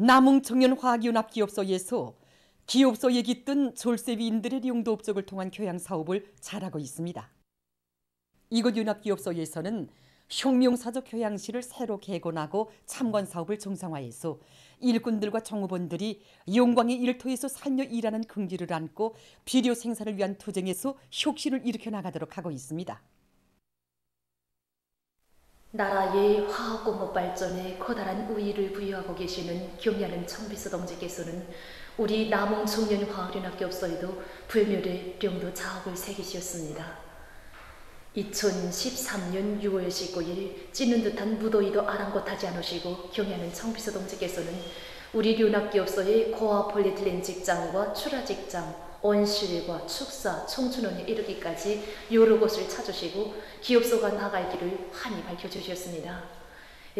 남흥청년화학연합기업소에서 기업소에 깃든 졸세위인들의 용도 업적을 통한 교양 사업을 잘하고 있습니다. 이곳 연합기업소에서는 혁명사적 교양실을 새로 개건하고 참관 사업을 정상화해서 일꾼들과 종업원들이 영광의 일터에서 살며 일하는 긍지를 안고 비료 생산을 위한 투쟁에서 혁신을 일으켜 나가도록 하고 있습니다. 나라의 화학공업 발전에 커다란 우위를 부여하고 계시는 경야는 청비서 동지께서는 우리 남흥청년화학연합기업소에도 불멸의 명도 자업을 새기셨습니다. 2013년 6월 19일 찌는 듯한 무더위도 아랑곳하지 않으시고 경야는 청비서 동지께서는 우리 연합기업소의 고아 폴리에틸렌 직장과 출하 직장, 온실과 축사, 청춘원에 이르기까지 여러 곳을 찾으시고 기업소가 나갈 길을 환히 밝혀주셨습니다.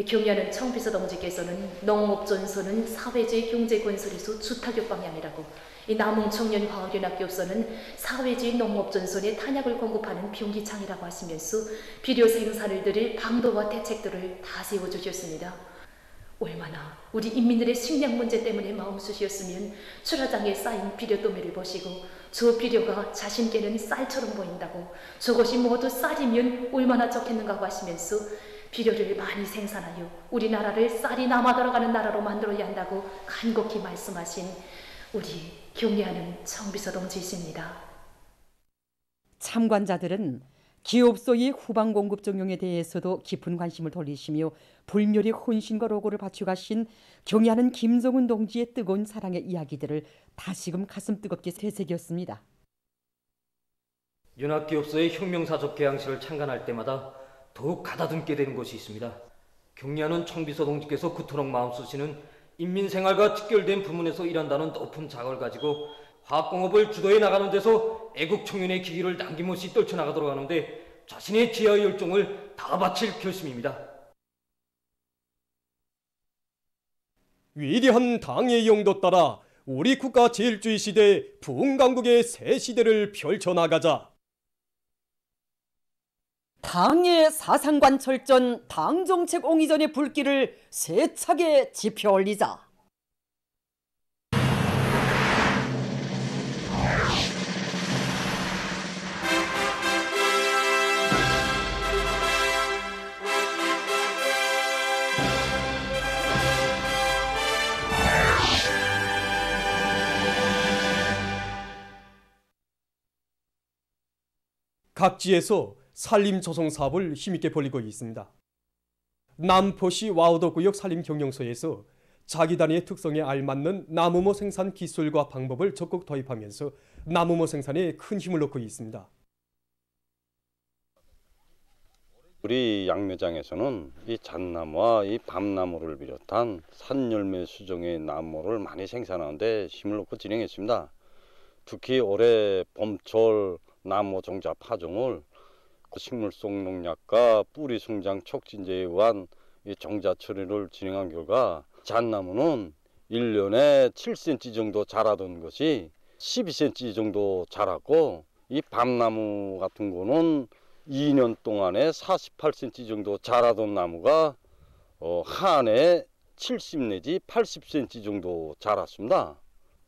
경야는 청비서 동지께서는 농업전선은 사회주의 경제건설에서 주타격 방향이라고, 이 남흥청년화학연합기업소는 사회주의 농업전선에 탄약을 공급하는 병기창이라고 하시면서 비료 생산을 드릴 방도와 대책들을 다 세워주셨습니다. 얼마나 우리 인민들의 식량 문제 때문에 마음 쓰셨으면 출하장에 쌓인 비료 도매를 보시고 저 비료가 자신께는 쌀처럼 보인다고, 저것이 모두 쌀이면 얼마나 좋겠는가 하시면서 비료를 많이 생산하여 우리나라를 쌀이 남아 돌아가는 나라로 만들어야 한다고 간곡히 말씀하신 우리 경례하는 청비서 동지이십니다. 참관자들은 기업소의 후방 공급 정용에 대해서도 깊은 관심을 돌리시며 불멸의 헌신과 로고를 바쳐가신 경애하는 김정은 동지의 뜨거운 사랑의 이야기들을 다시금 가슴 뜨겁게 되새겼습니다. 연합기업소의 혁명사적 개항실을 창간할 때마다 더욱 가다듬게 되는 것이 있습니다. 경례하는 청비서 동지께서 그토록 마음 쓰시는 인민생활과 직결된 부문에서 일한다는 높은 자각을 가지고 화학공업을 주도해 나가는 데서 애국청년의 기기를 남김없이 떨쳐나가도록 하는데 자신의 지혜와 열정을 다 바칠 결심입니다. 위대한 당의 영도 따라 우리 국가 제일주의 시대 부흥강국의 새 시대를 펼쳐나가자. 당의 사상관 철전, 당정책 옹이전의 불길을 세차게 지펴 올리자. 각지에서 산림 조성 사업을 힘있게 벌이고 있습니다. 남포시 와우도구역 산림경영소에서 자기 단위의 특성에 알맞는 나무모 생산 기술과 방법을 적극 도입하면서 나무모 생산에 큰 힘을 넣고 있습니다. 우리 양매장에서는 이 잣나무와 이 밤나무를 비롯한 산열매 수종의 나무를 많이 생산하는데 힘을 넣고 진행했습니다. 특히 올해 봄철 나무 종자 파종을 식물성 농약과 뿌리 성장 촉진제에 의한 이 종자 처리를 진행한 결과 잣나무는 1년에 7cm 정도 자라던 것이 12cm 정도 자랐고, 이 밤나무 같은 거는 2년 동안에 48cm 정도 자라던 나무가 한 해에 70 내지 80cm 정도 자랐습니다.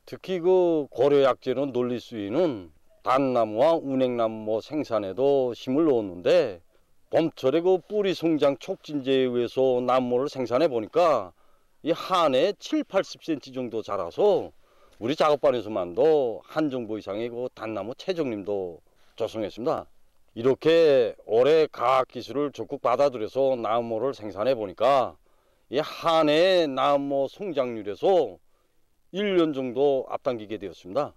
특히 그 고려약재로 논리 수위는 단나무와 운행나무 생산에도 힘을 넣었는데, 봄철에 그 뿌리 성장 촉진제에 의해서 나무를 생산해 보니까 이 한 해에 7, 80cm 정도 자라서 우리 작업반에서만도 한 정보 이상의 그 단나무 채종림도 조성했습니다. 이렇게 올해 과학기술을 적극 받아들여서 나무를 생산해 보니까 이 한 해의 나무 성장률에서 1년 정도 앞당기게 되었습니다.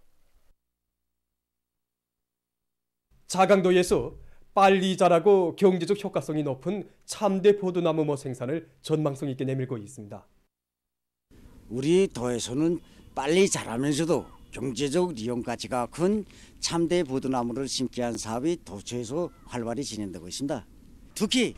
자강도에서 빨리 자라고 경제적 효과성이 높은 참대 포도나무 생산을 전망성 있게 내밀고 있습니다. 우리 도에서는 빨리 자라면서도 경제적 이용 가치가 큰 참대 포도나무를 심기 위한 사업이 도처에서 활발히 진행되고 있습니다. 특히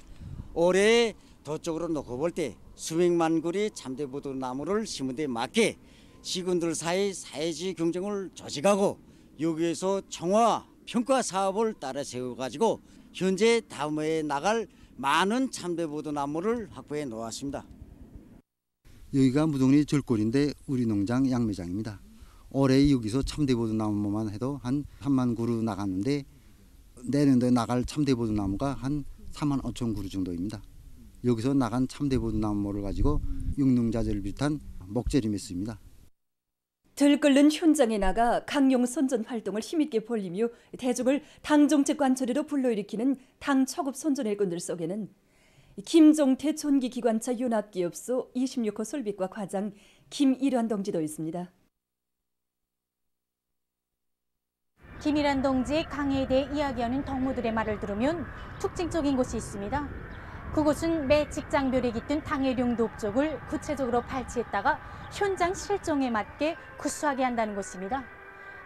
올해 도 쪽으로 놓고 볼 때 수백만 그루의 참대 포도나무를 심은 데 맞게 시군들 사이 사회주의 경쟁을 조직하고 여기에서 청화 평가 사업을 따라 세워가지고 현재 다음 해에 나갈 많은 참대 포도나무를 확보해 놓았습니다. 여기가 무동리 절골인데 우리 농장 양매장입니다. 올해 여기서 참대보도 나무만 해도 한 3만 그루 나갔는데 내년도에 나갈 참대보도 나무가 한 4만 5천 그루 정도입니다. 여기서 나간 참대보도 나무를 가지고 육농자재를 비롯한 목재를 맺습니다. 들끓는 현장에 나가 강용 선전 활동을 힘있게 벌이며 대중을 당정책 관철으로 불러일으키는 당 초급 선전 일꾼들 속에는 김종태 전기기관차 연합기업소 26호 설비과 과장 김일환 동지도 있습니다. 김일환 동지의 강해에 대해 이야기하는 동무들의 말을 들으면 특징적인 곳이 있습니다. 그곳은 매 직장별에 깃든 당해룡 독족을 구체적으로 발치했다가 현장 실정에 맞게 구수하게 한다는 곳입니다.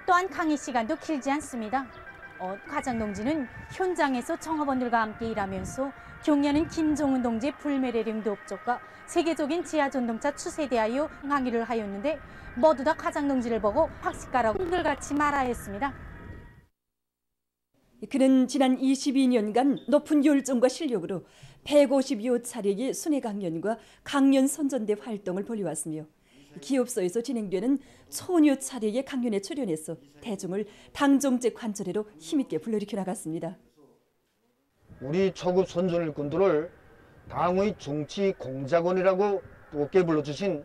또한 강의 시간도 길지 않습니다. 과장 동지는 현장에서 청업원들과 함께 일하면서 경리하는 김종훈 동지의 불매례령 독족과 세계적인 지하전동차 추세에 대하여 강의를 하였는데 모두 다 과장 동지를 보고 학식가라고 한글같이 말하여 했습니다. 그는 지난 22년간 높은 열정과 실력으로 150여 차례의 순회 강연과 강연 선전대 활동을 벌여왔으며 기업소에서 진행되는 천여 차례의 강연에 출연해서 대중을 당정책 관철회로 힘있게 불러일으켜 나갔습니다. 우리 초급 선전 일꾼들을 당의 정치 공작원이라고 높게 불러주신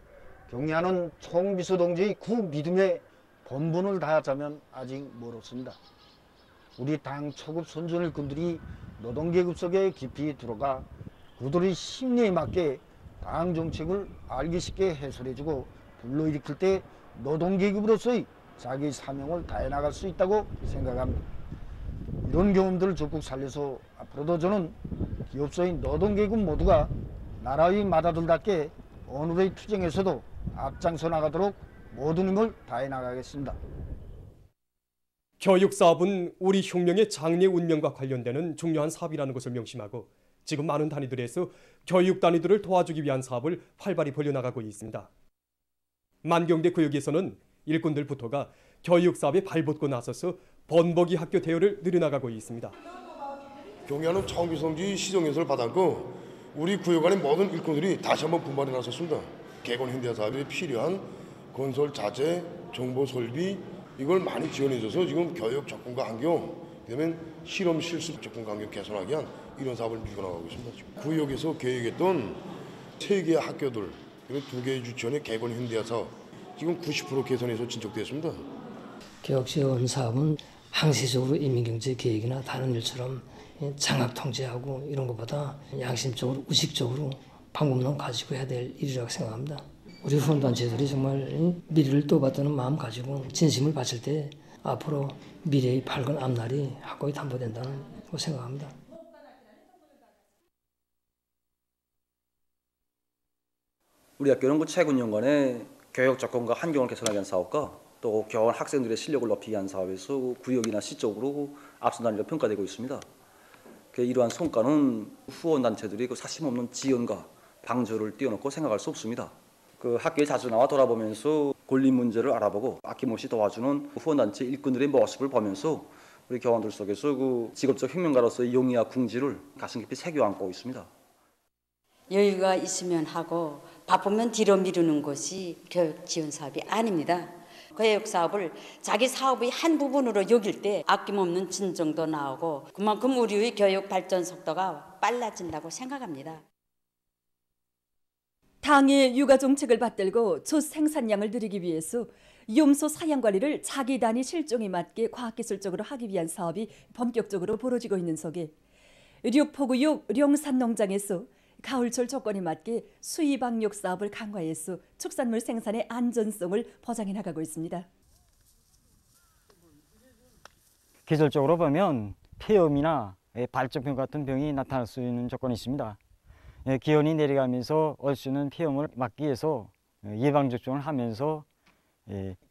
경리하는 총비서 동지의 그 믿음에 본분을 다하자면 아직 멀었습니다. 우리 당 초급 선전 일꾼들이 노동계급 속에 깊이 들어가 그들의 심리에 맞게 당 정책을 알기 쉽게 해설해주고 불러일으킬 때 노동계급으로서의 자기 사명을 다해 나갈 수 있다고 생각합니다. 이런 경험들을 적극 살려서 앞으로도 저는 기업소인 노동계급 모두가 나라의 맏아들답게 오늘의 투쟁에서도 앞장서 나가도록 모든 힘을 다해 나가겠습니다. 교육사업은 우리 혁명의 장래 운명과 관련되는 중요한 사업이라는 것을 명심하고 지금 많은 단위들에서 교육 단위들을 도와주기 위한 사업을 활발히 벌여나가고 있습니다. 만경대 구역에서는 일꾼들부터가 교육사업에 발벗고 나서서 번복이 학교 대여를 늘려나가고 있습니다. 경리하는 청비성지 시정연설을 받았고 우리 구역 안의 모든 일꾼들이 다시 한번 분발해 나섰습니다. 개건 현대화 사업에 필요한 건설 자재, 정보 설비 이걸 많이 지원해줘서 지금 교육 접근과 환경, 그다음에 실험 실습 접근과 환경 개선하기 위한 이런 사업을 밀고 나가고 있습니다. 지금. 구역에서 계획했던 3개의 학교들 그리고 2개의 유치원의 개건 현대화 사업 지금 90% 개선해서 진척되었습니다. 교육 지원 사업은 항시적으로 인민경제 계획이나 다른 일처럼 장악 통제하고 이런 것보다 양심적으로 의식적으로 방법론 가지고 해야 될 일이라고 생각합니다. 우리 후원단체들이 정말 미래를 떠받드는 마음 가지고 진심을 바칠 때 앞으로 미래의 밝은 앞날이 확고히 담보된다는 생각합니다. 우리 학교는 최근 연간에 교육 접근과 환경을 개선하기 위한 사업과 또 교원 학생들의 실력을 높이기 위한 사업에서 구역이나 시적으로 앞선 단위로 평가되고 있습니다. 이러한 성과는 후원단체들이 사심 없는 지원과 방조를 띄워놓고 생각할 수 없습니다. 학교에 자주 나와 돌아보면서 권리 문제를 알아보고 아낌없이 도와주는 후원단체 일꾼들의 모습을 보면서 우리 교원들 속에서 직업적 혁명가로서의 용의와 궁지를 가슴 깊이 새겨 안고 있습니다. 여유가 있으면 하고 바쁘면 뒤로 미루는 것이 교육 지원 사업이 아닙니다. 교육 사업을 자기 사업의 한 부분으로 여길 때 아낌없는 진정도 나오고 그만큼 우리의 교육 발전 속도가 빨라진다고 생각합니다. 당의 육아 정책을 받들고 조 생산량을 늘리기 위해서 염소 사양 관리를 자기 단위 실종에 맞게 과학기술적으로 하기 위한 사업이 본격적으로 벌어지고 있는 속에 류포구역 령산농장에서 가을철 조건에 맞게 수입방육 사업을 강화해서 축산물 생산의 안전성을 보장해 나가고 있습니다. 기술적으로 보면 폐염이나 발전병 같은 병이 나타날 수 있는 조건이 있습니다. 기온이 내려가면서 올 수 있는 폐염을 막기 위해서 예방접종을 하면서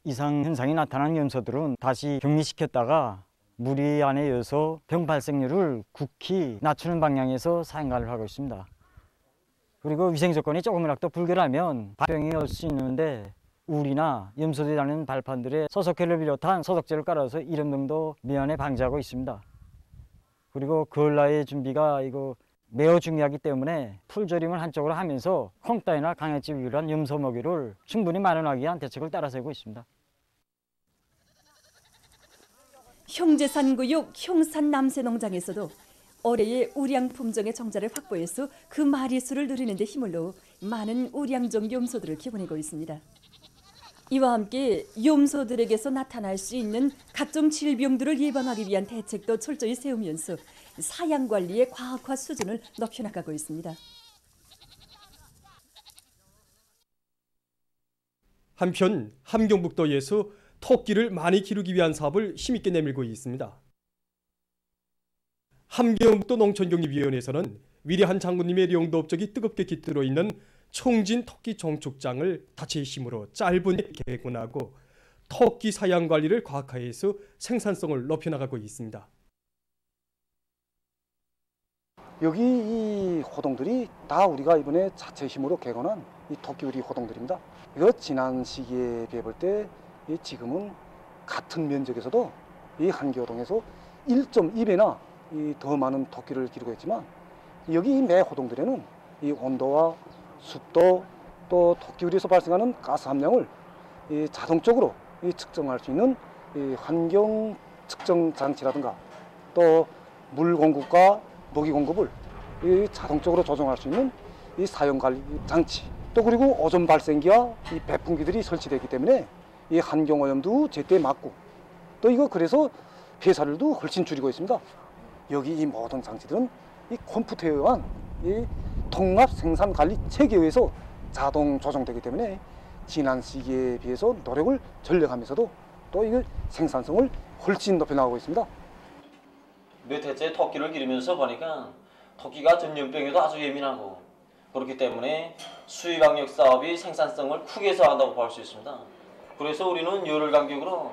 이상 현상이 나타나는 염소들은 다시 격리시켰다가 무리 안에 이어서 병 발생률을 극히 낮추는 방향에서 사용을 하고 있습니다. 그리고 위생 조건이 조금이라도 불결하면 발병이 올 수 있는데 우리나 염소들이 다니는 발판들에 소독제를 비롯한 소독제를 깔아서 이런 등도 미연에 방지하고 있습니다. 그리고 가을나의 준비가 매우 중요하기 때문에 풀조림을 한쪽으로 하면서 콩따위나 강해집 유일한 염소 먹이를 충분히 마련하기 위한 대책을 따라서고 있습니다. 형제산구역 형산 남새농장에서도 올해의 우량 품종의 정자를 확보해서 그 마리수를 늘리는 데 힘을 넣어 많은 우량종 염소들을 키워내고 있습니다. 이와 함께 염소들에게서 나타날 수 있는 각종 질병들을 예방하기 위한 대책도 철저히 세우면서 사양 관리의 과학화 수준을 높여나가고 있습니다. 한편 함경북도에서 토끼를 많이 기르기 위한 사업을 힘있게 내밀고 있습니다. 함경북도 농촌경립위원회에서는 위대한 장군님의 영도 업적이 뜨겁게 깃들어 있는 총진 토끼 종축장을 다체의 힘으로 짧은 개건하고 토끼 사양 관리를 과학화해서 생산성을 높여나가고 있습니다. 여기 이 호동들이 다 우리가 이번에 자체 힘으로 개건한 이 토끼우리 호동들입니다. 이거 지난 시기에 비해 볼 때 지금은 같은 면적에서도 이 한계호동에서 1.2배나 더 많은 토끼를 기르고 있지만 여기 매 호동들에는 이 온도와 습도 또 토끼우리에서 발생하는 가스 함량을 자동적으로 측정할 수 있는 환경 측정 장치라든가 또 물 공급과 먹이 공급을 자동적으로 조정할 수 있는 이 사용 관리 장치 또 그리고 오존 발생기와 이 배풍기들이 설치되기 때문에 이 환경 오염도 제때 막고 또 이거 그래서 폐사율도 훨씬 줄이고 있습니다. 여기 이 모든 장치들은 이 컴퓨터에 의한 이 통합 생산 관리 체계에 의해서 자동 조정되기 때문에 지난 시기에 비해서 노력을 전력하면서도 또 이걸 생산성을 훨씬 높여나가고 있습니다. 몇 해째 토끼를 기르면서 보니까 토끼가 전염병에도 아주 예민하고 그렇기 때문에 수입학력 사업이 생산성을 크게 저하한다고 볼 수 있습니다. 그래서 우리는 열흘 간격으로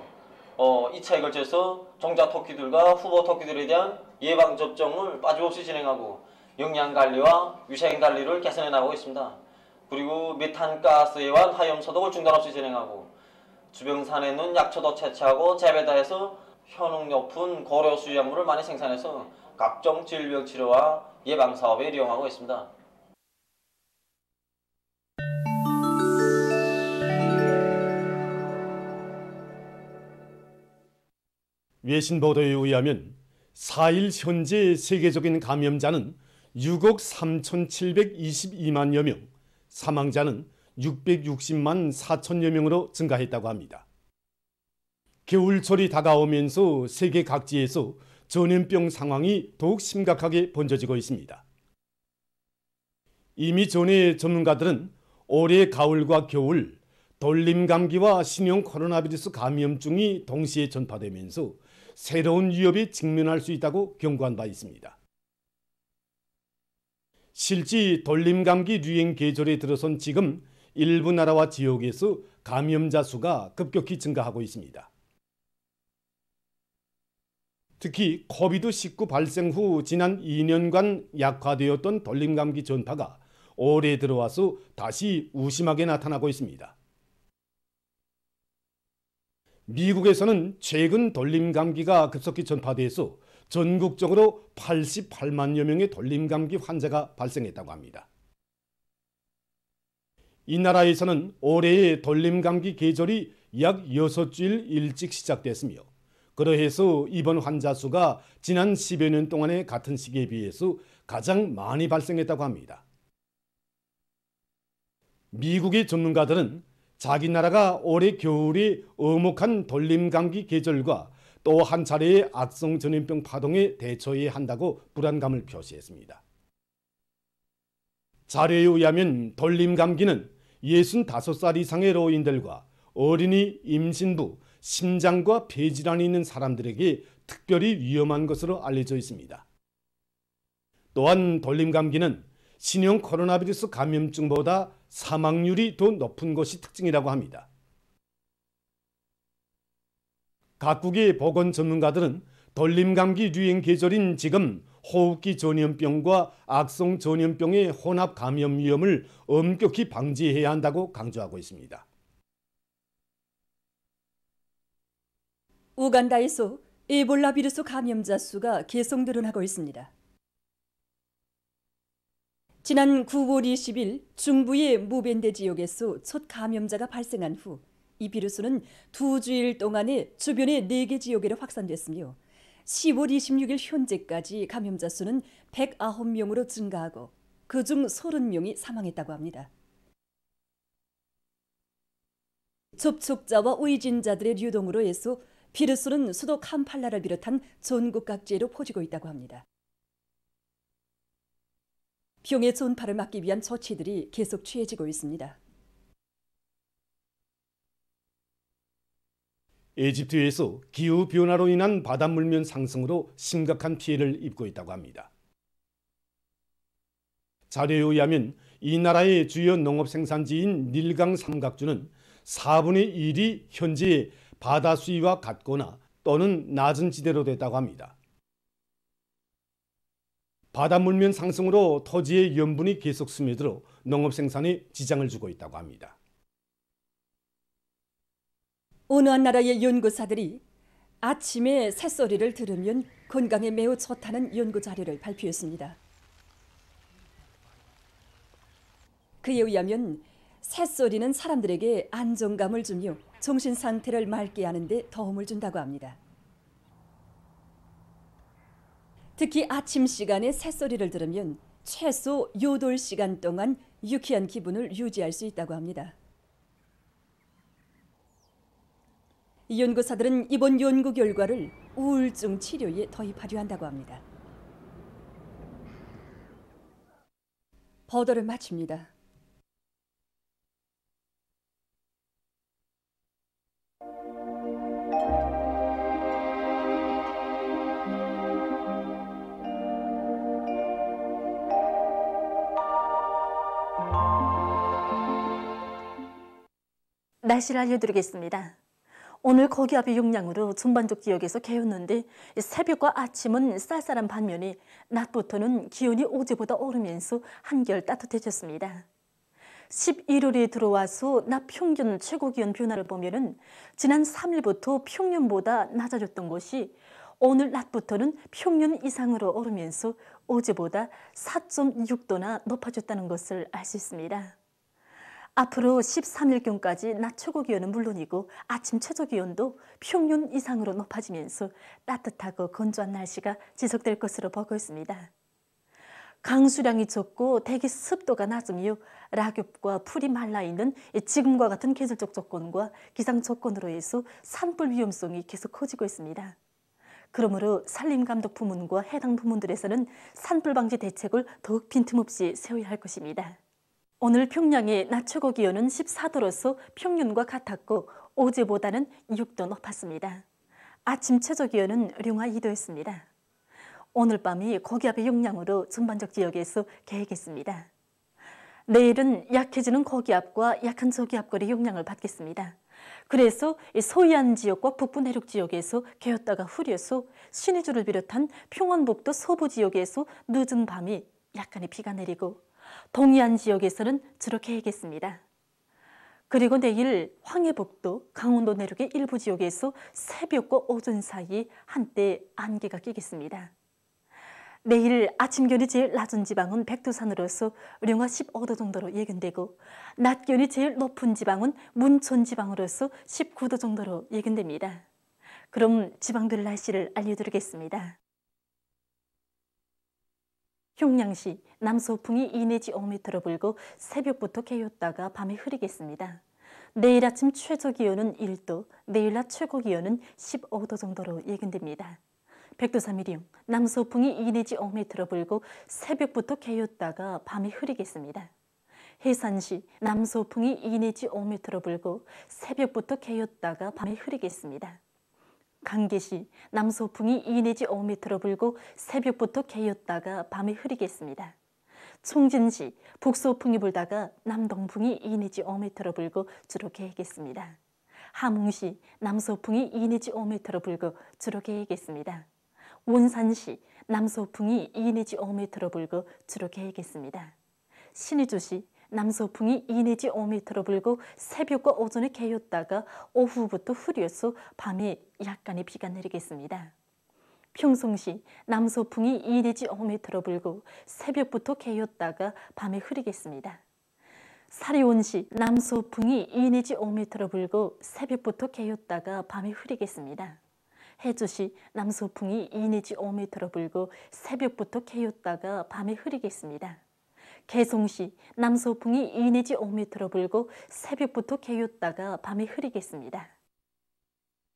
2차에 걸쳐서 종자 토끼들과 후보 토끼들에 대한 예방 접종을 빠짐없이 진행하고 영양 관리와 위생 관리를 개선해 나가고 있습니다. 그리고 메탄가스에 의한 화염 소독을 중단 없이 진행하고 주변산에 있는 약초도 채취하고 재배다해서 효능 높은 고려 수유약물을 많이 생산해서 각종 질병 치료와 예방 사업에 이용하고 있습니다. 외신 보도에 의하면 4일 현재 세계적인 감염자는 6억 3,722만여 명, 사망자는 660만 4천여 명으로 증가했다고 합니다. 겨울철이 다가오면서 세계 각지에서 전염병 상황이 더욱 심각하게 번져지고 있습니다. 이미 전에 전문가들은 올해 가을과 겨울 돌림감기와 신형 코로나 바이러스 감염증이 동시에 전파되면서 새로운 위협에 직면할 수 있다고 경고한 바 있습니다. 실제 돌림감기 유행 계절에 들어선 지금 일부 나라와 지역에서 감염자 수가 급격히 증가하고 있습니다. 특히 코비드-19 발생 후 지난 2년간 약화되었던 돌림감기 전파가 올해 들어와서 다시 우심하게 나타나고 있습니다. 미국에서는 최근 돌림감기가 급속히 전파돼서 전국적으로 88만여 명의 돌림감기 환자가 발생했다고 합니다. 이 나라에서는 올해의 돌림감기 계절이 약 6주일 일찍 시작됐으며 그러해서 입원 환자 수가 지난 10여 년 동안의 같은 시기에 비해서 가장 많이 발생했다고 합니다. 미국의 전문가들은 자기 나라가 올해 겨울에 어목한 돌림감기 계절과 또 한 차례의 악성 전염병 파동에 대처해야 한다고 불안감을 표시했습니다. 자료에 의하면 돌림감기는 65살 이상의 노인들과 어린이, 임신부, 심장과 폐질환이 있는 사람들에게 특별히 위험한 것으로 알려져 있습니다. 또한 돌림감기는 신형 코로나 바이러스 감염증보다 사망률이 더 높은 것이 특징이라고 합니다. 각국의 보건 전문가들은 돌림감기 유행 계절인 지금 호흡기 전염병과 악성 전염병의 혼합 감염 위험을 엄격히 방지해야 한다고 강조하고 있습니다. 우간다에서 에볼라 비루스 감염자 수가 계속 늘어나고 있습니다. 지난 9월 20일 중부의 무벤데 지역에서 첫 감염자가 발생한 후 이 비루스는 2주일 동안에 주변의 4개 지역에로 확산됐으며 10월 26일 현재까지 감염자 수는 109명으로 증가하고 그중 30명이 사망했다고 합니다. 접촉자와 의진자들의 유동으로 해서 비루스는 수도 캄팔라를 비롯한 전국 각지로 퍼지고 있다고 합니다. 병의 전파를 막기 위한 조치들이 계속 취해지고 있습니다. 에집트에서 기후변화로 인한 바닷물면 상승으로 심각한 피해를 입고 있다고 합니다. 자료에 의하면 이 나라의 주요 농업 생산지인 닐강 삼각주는 4분의 1이 현재의 바다 수위와 같거나 또는 낮은 지대로 됐다고 합니다. 바닷물면 상승으로 토지의 염분이 계속 스며들어 농업 생산에 지장을 주고 있다고 합니다. 어느 한 나라의 연구사들이 아침에 새소리를 들으면 건강에 매우 좋다는 연구 자료를 발표했습니다. 그에 의하면 새소리는 사람들에게 안정감을 주며 정신 상태를 맑게 하는 데 도움을 준다고 합니다. 특히 아침 시간에 새소리를 들으면 최소 8시간 동안 유쾌한 기분을 유지할 수 있다고 합니다. 이 연구사들은 이번 연구 결과를 우울증 치료에 도입하려 한다고 합니다. 보도를 마칩니다. 날씨를 알려드리겠습니다. 오늘 고기압의 영향으로 전반적 지역에서 개었는데 새벽과 아침은 쌀쌀한 반면에 낮부터는 기온이 어제보다 오르면서 한결 따뜻해졌습니다. 11월에 들어와서 낮 평균 최고기온 변화를 보면은 지난 3일부터 평년보다 낮아졌던 것이 오늘 낮부터는 평년 이상으로 오르면서 어제보다 4.6도나 높아졌다는 것을 알 수 있습니다. 앞으로 13일경까지 낮 최고기온은 물론이고 아침 최저기온도 평년 이상으로 높아지면서 따뜻하고 건조한 날씨가 지속될 것으로 보고 있습니다. 강수량이 적고 대기 습도가 낮으며 낙엽과 풀이 말라있는 지금과 같은 계절적 조건과 기상 조건으로 해서 산불 위험성이 계속 커지고 있습니다. 그러므로 산림감독부문과 해당 부문들에서는 산불 방지 대책을 더욱 빈틈없이 세워야 할 것입니다. 오늘 평양의 낮 최고 기온은 14도로서 평년과 같았고 어제보다는 6도 높았습니다. 아침 최저 기온은 령하 2도였습니다. 오늘 밤이 고기압의 영향으로 전반적 지역에서 개겠습니다. 내일은 약해지는 고기압과 약한 저기압골의 영향을 받겠습니다. 그래서 서해안 지역과 북부 내륙 지역에서 개었다가 흐려서 신의주를 비롯한 평안북도 서부 지역에서 늦은 밤이 약간의 비가 내리고 동해안 지역에서는 주로 개겠습니다. 그리고 내일 황해북도, 강원도 내륙의 일부 지역에서 새벽과 오전 사이에 한때 안개가 끼겠습니다. 내일 아침 기온이 제일 낮은 지방은 백두산으로서 령하 15도 정도로 예견되고 낮 기온이 제일 높은 지방은 문천 지방으로서 19도 정도로 예견됩니다. 그럼 지방별 날씨를 알려드리겠습니다. 흉양시 남서풍이 2 내지 5m로 불고 새벽부터 개었다가 밤에 흐리겠습니다. 내일 아침 최저 기온은 1도, 내일 낮 최고 기온은 15도 정도로 예견됩니다. 백두산 미령 남서풍이 2 내지 5m로 불고 새벽부터 개었다가 밤에 흐리겠습니다. 해산시 남서풍이 2 내지 5m로 불고 새벽부터 개었다가 밤에 흐리겠습니다. 강계시 남서풍이 2 내지 5m로 불고 새벽부터 개었다가 밤에 흐리겠습니다. 총진시 북서풍이 불다가 남동풍이 2 내지 5m로 불고 주로 개겠습니다. 함흥시 남서풍이 2 내지 5m로 불고 주로 개겠습니다. 원산시 남서풍이 2 내지 5m로 불고 주로 개겠습니다. 신의주시 남서풍이 2 내지 5m로 불고 새벽과 오전에 개었다가 오후부터 흐려서 밤에 약간의 비가 내리겠습니다. 평송시 남서풍이 2 내지 5m로 불고 새벽부터 개였다가 밤에 흐리겠습니다. 사리온시 남서풍이 2 내지 5m로 불고 새벽부터 개였다가 밤에 흐리겠습니다. 해주시 남서풍이 2 내지 5m로 불고 새벽부터 개였다가 밤에 흐리겠습니다. 개송시 남서풍이 2 내지 5m로 불고 새벽부터 개였다가 밤에 흐리겠습니다.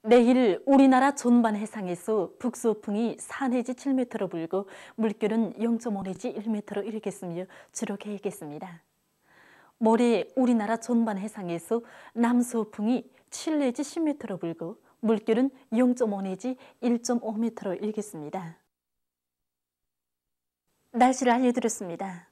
내일 우리나라 전반 해상에서 북서풍이 4 내지 7m로 불고 물결은 0.5 내지 1m로 일겠으며 주로 개겠습니다. 모레 우리나라 전반 해상에서 남서풍이 7 내지 10m로 불고 물결은 0.5 내지 1.5m로 일겠습니다. 날씨를 알려드렸습니다.